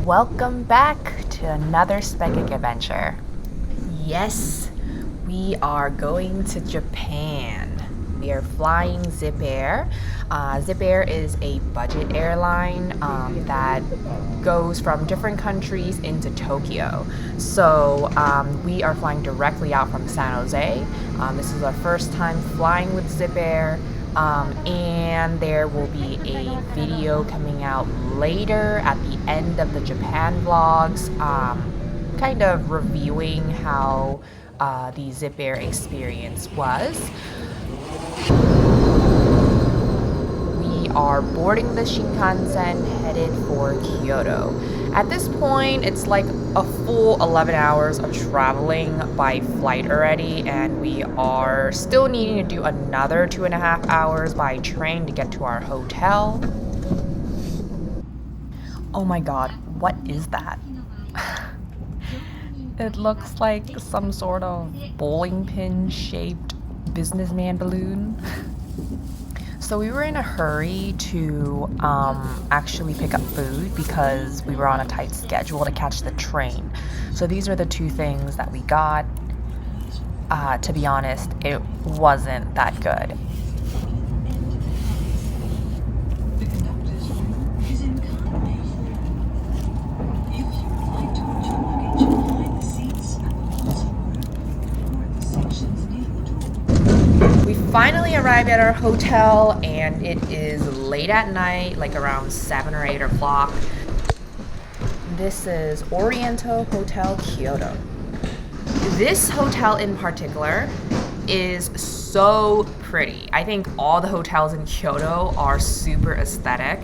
Welcome back to another Speckic adventure. Yes, we are going to Japan. We are flying Zip Air. Zip Air is a budget airline that goes from different countries into Tokyo. So we are flying directly out from San Jose. This is our first time flying with Zip Air. And there will be a video coming out later at the end of the Japan vlogs, kind of reviewing how the Zip Air experience was. We are boarding the Shinkansen headed for Kyoto. At this point, it's like a full 11 hours of traveling by flight already, and we are still needing to do another 2.5 hours by train to get to our hotel. Oh my god, what is that? It looks like some sort of bowling pin shaped businessman balloon. So we were in a hurry to actually pick up food because we were on a tight schedule to catch the train. So these are the two things that we got. To be honest, it wasn't that good. Finally arrived at our hotel, and it is late at night, like around 7 or 8 o'clock. This is Oriental Hotel Kyoto. This hotel in particular is so pretty. I think all the hotels in Kyoto are super aesthetic.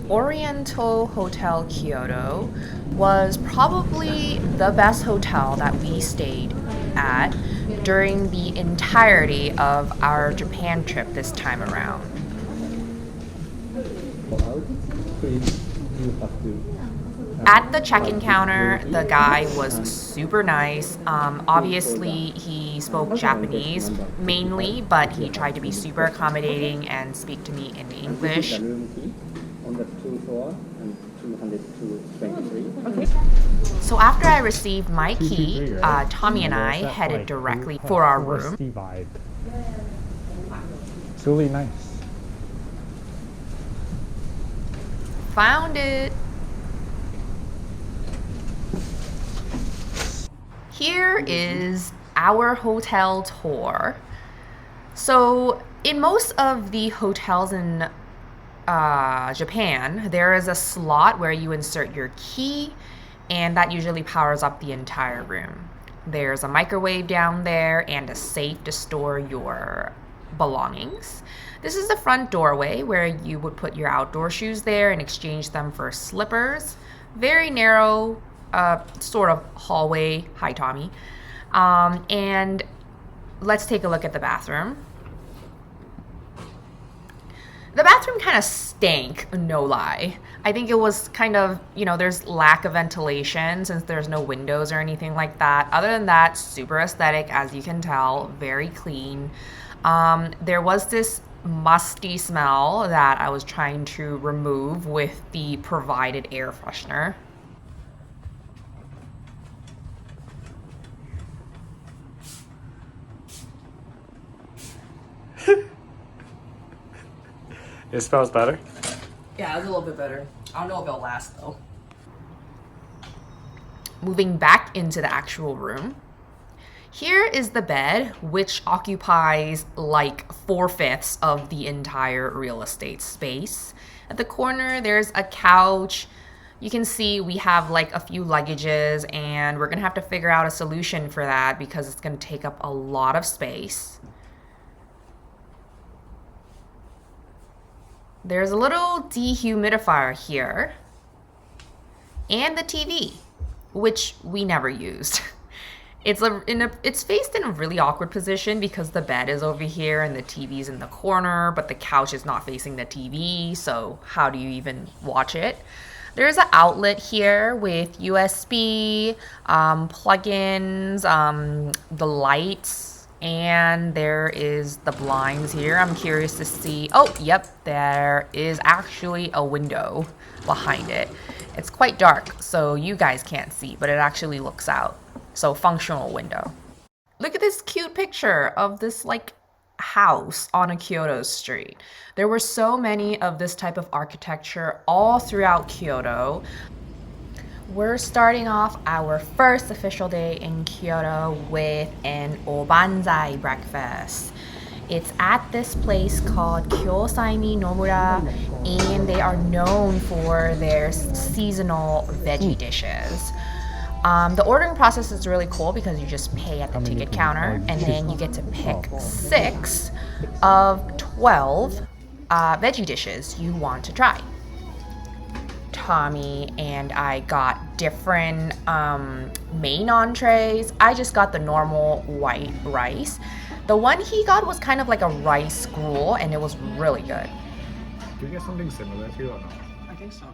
Oriental Hotel Kyoto was probably the best hotel that we stayed at during the entirety of our Japan trip this time around. At the check-in counter, the guy was super nice. Obviously, he spoke Japanese mainly, but he tried to be super accommodating and speak to me in English. On the 2 floor and 223. Okay. So after I received my key, Tommy and I headed directly for our room. Vibe. It's really nice. Found it. Here is our hotel tour. So in most of the hotels in Japan, there is a slot where you insert your key, and that usually powers up the entire room. There's a microwave down there and a safe to store your belongings. This is the front doorway where you would put your outdoor shoes there and exchange them for slippers. Very narrow sort of hallway. Hi, Tommy. And let's take a look at the bathroom. The bathroom kind of stank, no lie. I think it was kind of, there's lack of ventilation since there's no windows or anything like that. Other than that, super aesthetic, as you can tell, very clean. There was this musty smell that I was trying to remove with the provided air freshener. It smells better? Yeah, it's a little bit better. I don't know if it'll last though. Moving back into the actual room. Here is the bed, which occupies like 4/5 of the entire real estate space. At the corner, there's a couch. You can see we have like a few luggages, and we're gonna have to figure out a solution for that because it's gonna take up a lot of space. There's a little dehumidifier here, and the TV, which we never used. It's faced in a really awkward position because the bed is over here and the TV's in the corner, but the couch is not facing the TV, so how do you even watch it? There's an outlet here with USB, plugins, the lights, And there is the blinds here. I'm curious to see. Oh, yep, there is actually a window behind it. It's quite dark, so you guys can't see, but it actually looks out. So functional window. Look at this cute picture of this like house on a Kyoto street. There were so many of this type of architecture all throughout Kyoto. We're starting off our first official day in Kyoto with an obanzai breakfast. It's at this place called Kyosaimi-nomura, and they are known for their seasonal veggie dishes. The ordering process is really cool because you just pay at the ticket counter, and then you get to pick 6 of 12 veggie dishes you want to try. Tommy and I got different main entrees. I just got the normal white rice. The one he got was kind of like a rice gruel, and it was really good. Do you get something similar to or not? I think so.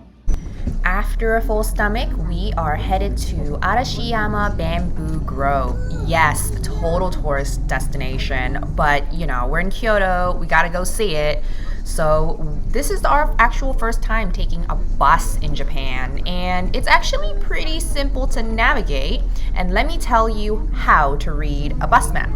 After a full stomach, we are headed to Arashiyama Bamboo Grove. Yes, total tourist destination, but you know, we're in Kyoto, we gotta go see it. So this is our actual first time taking a bus in Japan, and it's actually pretty simple to navigate, and let me tell you how to read a bus map.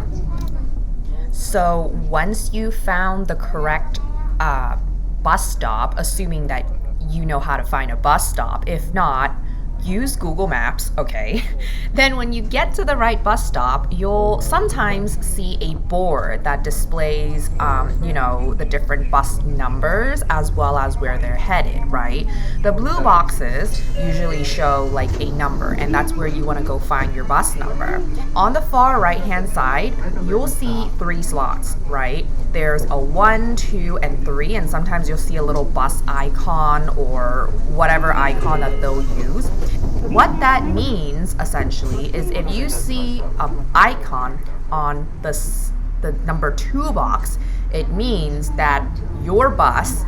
So once you found the correct bus stop, assuming that you know how to find a bus stop, if not, use Google Maps, okay? Then when you get to the right bus stop, you'll sometimes see a board that displays, the different bus numbers as well as where they're headed, right? The blue boxes usually show like a number, and that's where you want to go find your bus number. On the far right-hand side, you'll see 3 slots, right? There's a 1, 2, and 3, and sometimes you'll see a little bus icon or whatever icon that they'll use. What that means, essentially, is if you see an icon on the number 2 box, it means that your bus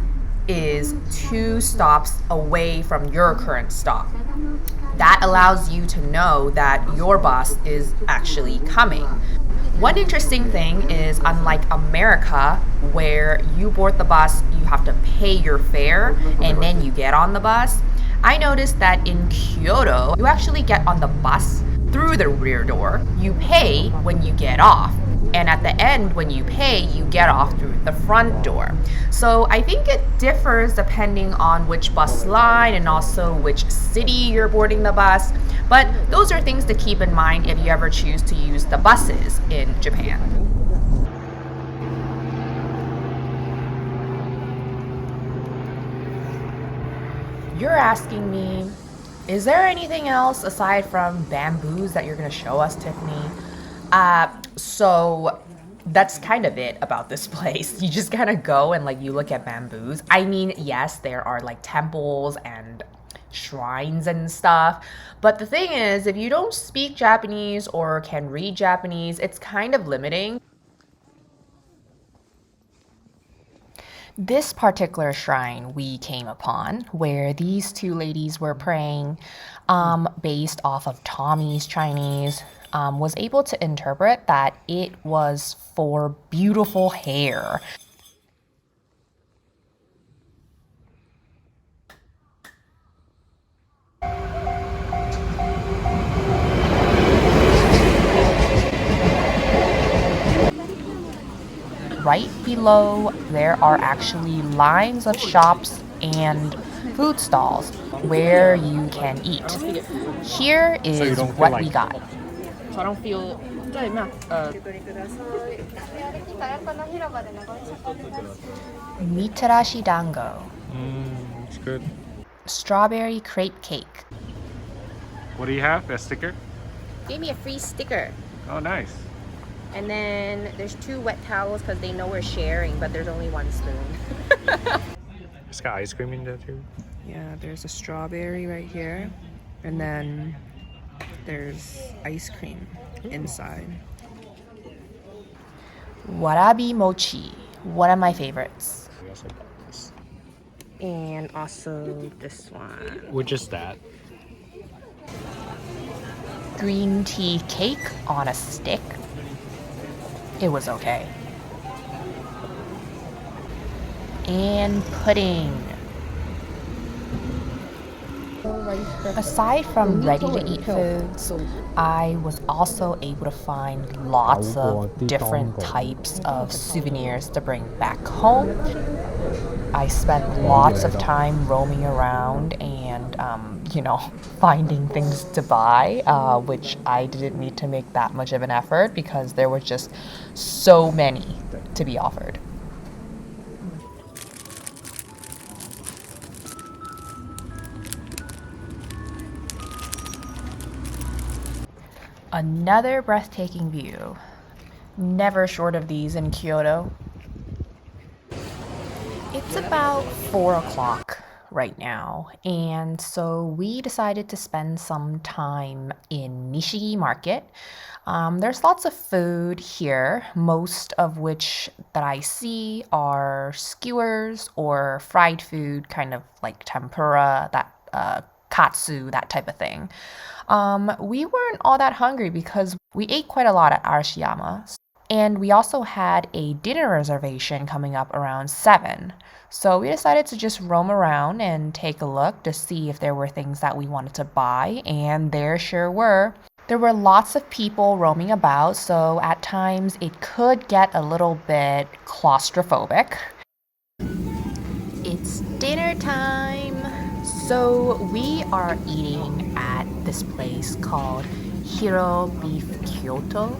is 2 stops away from your current stop. That allows you to know that your bus is actually coming. One interesting thing is, unlike America, where you board the bus, you have to pay your fare, and then you get on the bus, I noticed that in Kyoto, you actually get on the bus through the rear door. You pay when you get off. And at the end, when you pay, you get off through the front door. So I think it differs depending on which bus line and also which city you're boarding the bus. But those are things to keep in mind if you ever choose to use the buses in Japan. You're asking me, is there anything else aside from bamboos that you're going to show us, Tiffany? So that's kind of it about this place. You just kind of go and like you look at bamboos. I mean, yes, there are like temples and shrines and stuff. But the thing is, if you don't speak Japanese or can read Japanese, it's kind of limiting. This particular shrine we came upon, where these 2 ladies were praying, based off of Tommy's Chinese, was able to interpret that it was for beautiful hair. Right below, there are actually lines of shops and food stalls where you can eat. Here is what we got. So I don't feel Mitarashi dango. It's good. Strawberry crepe cake. What do you have? A sticker? gave me a free sticker. Oh, nice. And then there's 2 wet towels because they know we're sharing, but there's only 1 spoon. It's got ice cream in there too. Yeah, there's a strawberry right here. And then there's ice cream inside. Warabi mochi, one of my favorites. We also got this. And also this one. Which is that? Green tea cake on a stick. It was okay. And pudding. Aside from ready-to-eat foods, I was also able to find lots of different types of souvenirs to bring back home. I spent lots of time roaming around and, finding things to buy, which I didn't need to make that much of an effort because there were just so many to be offered. Another breathtaking view. Never short of these in Kyoto. It's about 4 o'clock right now, and so we decided to spend some time in Nishigi Market. There's lots of food here, most of which that I see are skewers or fried food, kind of like tempura, that katsu, that type of thing. We weren't all that hungry because we ate quite a lot at Arashiyama. And we also had a dinner reservation coming up around 7. So we decided to just roam around and take a look to see if there were things that we wanted to buy, and there sure were. There were lots of people roaming about, so at times it could get a little bit claustrophobic. It's dinner time! So we are eating at this place called Hiro Beef Kyoto.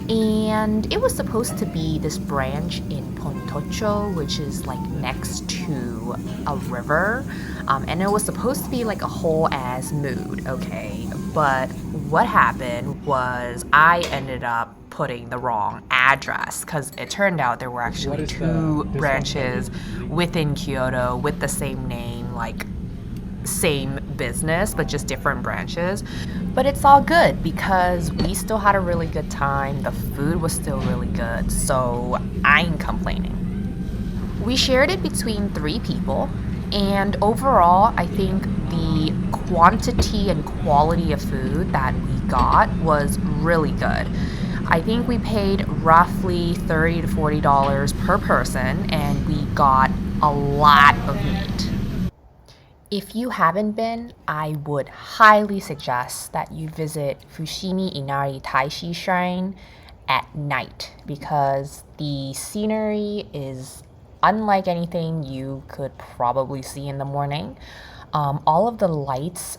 And it was supposed to be this branch in Pontocho, which is like next to a river. And it was supposed to be like a whole ass mood, okay? But what happened was I ended up putting the wrong address because it turned out there were actually two branches within Kyoto with the same name, like same business, but just different branches. But it's all good because we still had a really good time. The food was still really good, so I ain't complaining. We shared it between 3 people, and overall, I think the quantity and quality of food that we got was really good. I think we paid roughly $30 to $40 per person, and we got a lot of meat. If you haven't been, I would highly suggest that you visit Fushimi Inari Taishi Shrine at night because the scenery is unlike anything you could probably see in the morning. All of the lights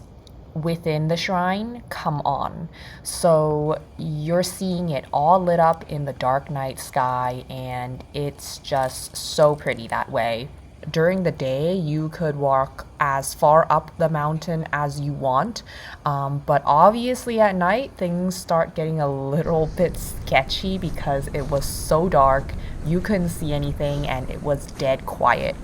within the shrine come on. So you're seeing it all lit up in the dark night sky, and it's just so pretty that way. During the day, you could walk as far up the mountain as you want, but obviously at night, things start getting a little bit sketchy because it was so dark, you couldn't see anything, and it was dead quiet.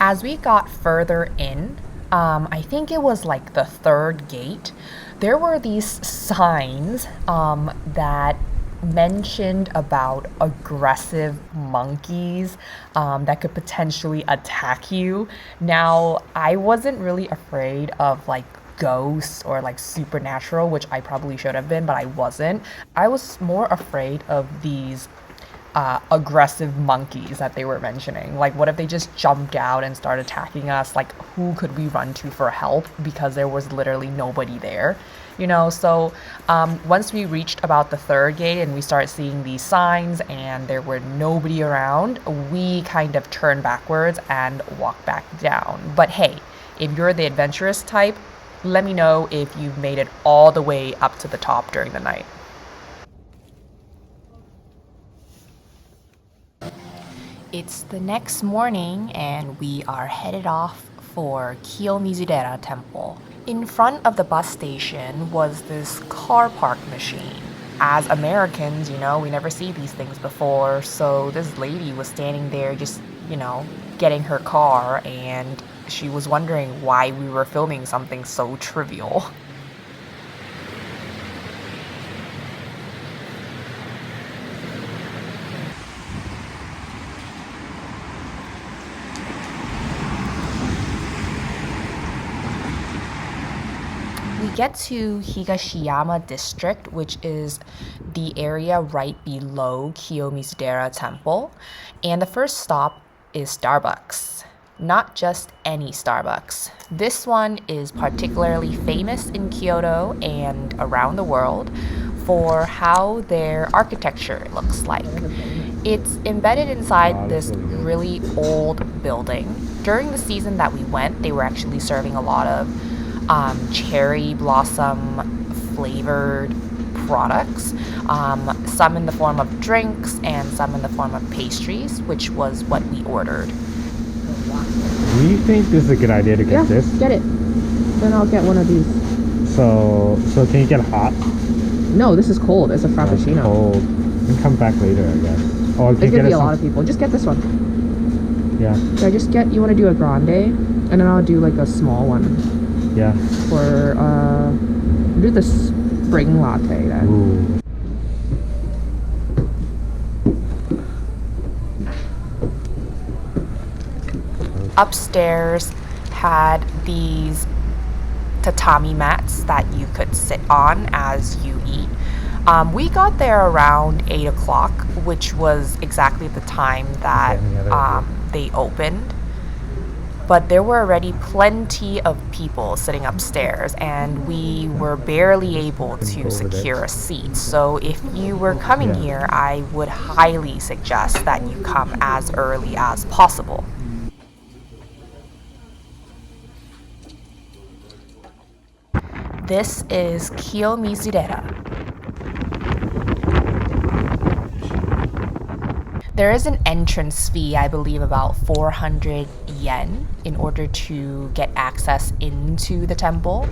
As we got further in, I think it was like the 3rd gate, there were these signs that mentioned about aggressive monkeys that could potentially attack you. Now, I wasn't really afraid of like ghosts or like supernatural, which I probably should have been, but I wasn't. I was more afraid of these aggressive monkeys that they were mentioning. Like, what if they just jumped out and started attacking us? Like, who could we run to for help? Because there was literally nobody there. So once we reached about the 3rd gate and we started seeing these signs and there were nobody around, we kind of turned backwards and walked back down. But hey, if you're the adventurous type, let me know if you've made it all the way up to the top during the night. It's the next morning and we are headed off for Kiyomizudera temple. In front of the bus station was this car park machine. As Americans, we never see these things before, so this lady was standing there just, getting her car, and she was wondering why we were filming something so trivial. We get to Higashiyama district, which is the area right below Kiyomizudera temple, and the first stop is Starbucks. Not just any Starbucks. This one is particularly famous in Kyoto and around the world for how their architecture looks like. It's embedded inside this really old building. During the season that we went, they were actually serving a lot of cherry blossom flavored products, some in the form of drinks and some in the form of pastries, which was what we ordered. Do you think this is a good idea to get this? Get it. Then I'll get one of these. So can you get hot? No, this is cold. It's a frappuccino. Cold. You can come back later, I guess. Or There's gonna be a lot of people. Just get this one. Yeah. So you want to do a grande, and then I'll do like a small one. Yeah. For do the spring latte then. Ooh. Upstairs had these tatami mats that you could sit on as you eat. We got there around 8 o'clock, which was exactly the time that they opened. But there were already plenty of people sitting upstairs, and we were barely able to secure a seat. So if you were coming here, I would highly suggest that you come as early as possible. This is Kiyomizudera. There is an entrance fee, I believe about 400 yen, in order to get access into the temple.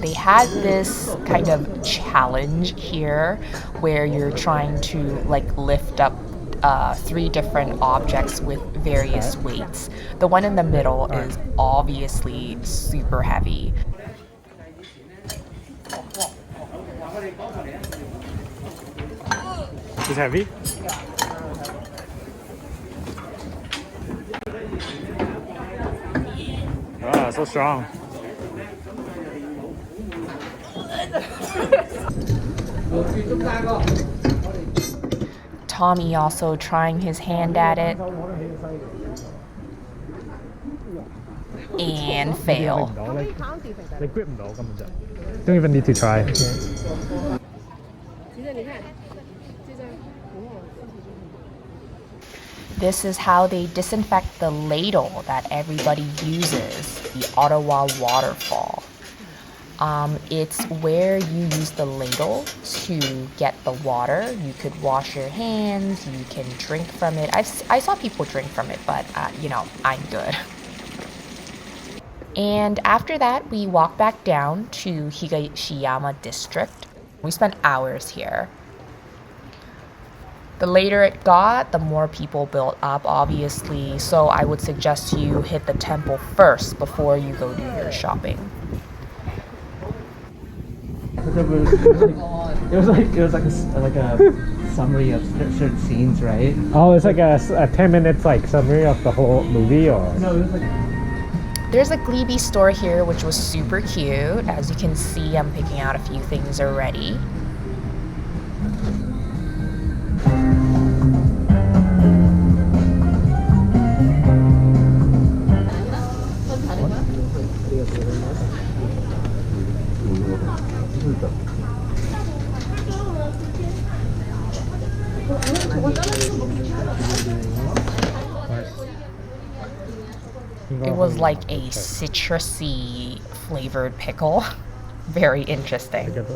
They had this kind of challenge here where you're trying to like lift up 3 different objects with various weights. The one in the middle is obviously super heavy. It's heavy? Ah, so strong. Tommy also trying his hand at it and fail. They grip 唔到根本就 Don't even need to try. This is how they disinfect the ladle that everybody uses, the Ottawa waterfall. It's where you use the ladle to get the water. You could wash your hands, you can drink from it. I saw people drink from it, but I'm good. And after that, we walked back down to Higashiyama district. We spent hours here. The later it got, the more people built up, obviously, so I would suggest you hit the temple first before you go do your shopping. It was like a summary of certain scenes, right? Oh, it's like a 10 minutes like summary of the whole movie, or? No, it was like. There's a Gliebe store here, which was super cute. As you can see, I'm picking out a few things already. It was like a citrusy flavored pickle. Very interesting. Pretty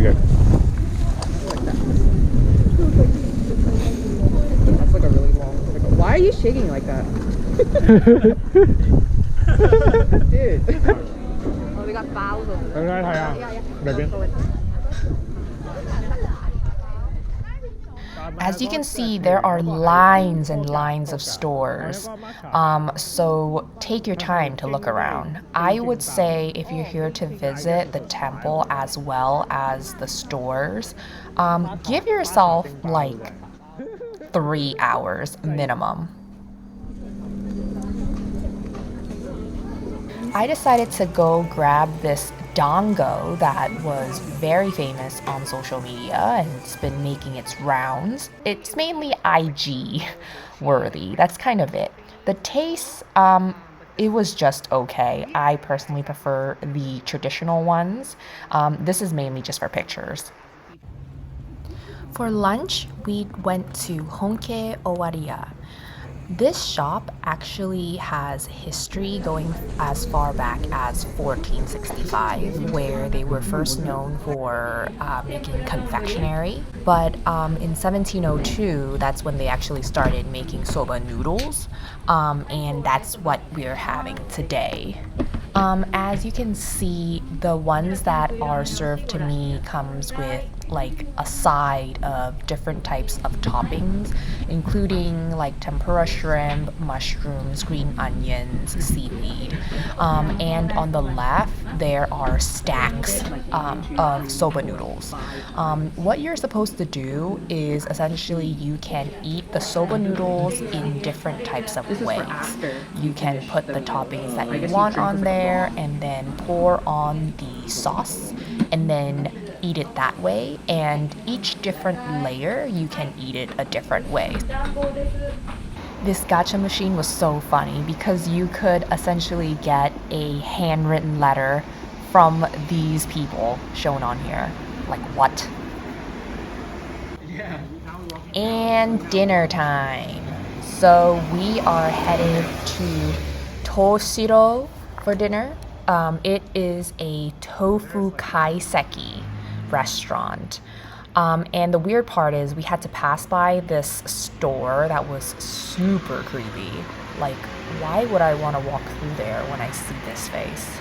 good. That's like a really long pickle. Why are you shaking like that? Dude. Oh, we got thousands. As you can see, there are lines and lines of stores, so take your time to look around. I would say if you're here to visit the temple as well as the stores, give yourself like 3 hours minimum. I decided to go grab this dango that was very famous on social media and it's been making its rounds. It's mainly IG worthy. That's kind of it. The taste, it was just okay. I personally prefer the traditional ones. This is mainly just for pictures. For lunch, we went to Honke Owariya. This shop actually has history going as far back as 1465, where they were first known for making confectionery. But in 1702, that's when they actually started making soba noodles, and that's what we're having today. As you can see, the ones that are served to me comes with like a side of different types of toppings, including like tempura shrimp, mushrooms, green onions, seaweed. And on the left, there are stacks of soba noodles. What you're supposed to do is essentially you can eat the soba noodles in different types of ways. You can put the toppings that you want on there and then pour on the sauce and then eat it that way, and each different layer you can eat it a different way. This gacha machine was so funny because you could essentially get a handwritten letter from these people shown on here. Like what? And dinner time. So we are headed to Toshiro for dinner. It is a tofu kaiseki restaurant. And the weird part is we had to pass by this store that was super creepy. Like, why would I want to walk through there when I see this face?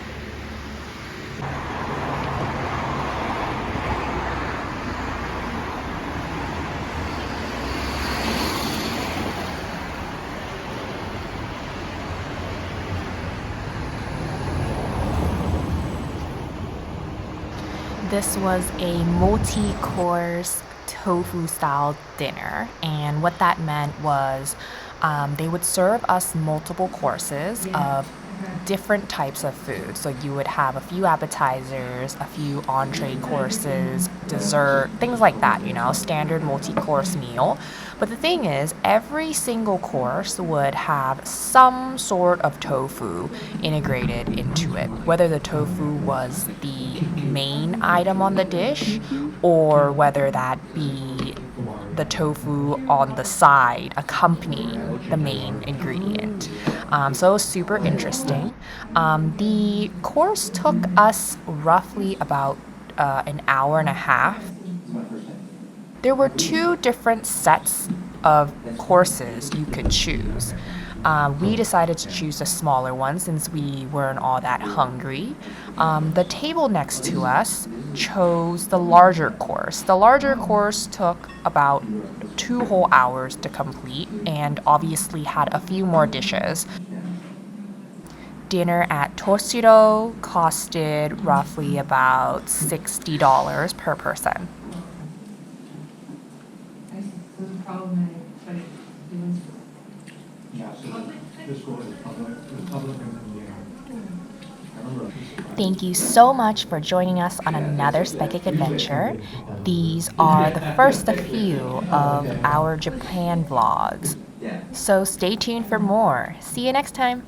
This was a multi-course tofu-style dinner, and what that meant was they would serve us multiple courses of different types of food. So you would have a few appetizers, a few entree courses, dessert, things like that, you know, standard multi-course meal. But the thing is, every single course would have some sort of tofu integrated into it, whether the tofu was the main item on the dish or whether that be the tofu on the side accompanying the main ingredient. So it was super interesting. The course took us roughly about an hour and a half. There were 2 different sets of courses you could choose. We decided to choose the smaller one since we weren't all that hungry. The table next to us chose the larger course. The larger course took about 2 whole hours to complete and obviously had a few more dishes. Dinner at Toshiro costed roughly about $60 per person. Thank you so much for joining us on another Spekic adventure. These are the first of few of our Japan vlogs. So stay tuned for more. See you next time.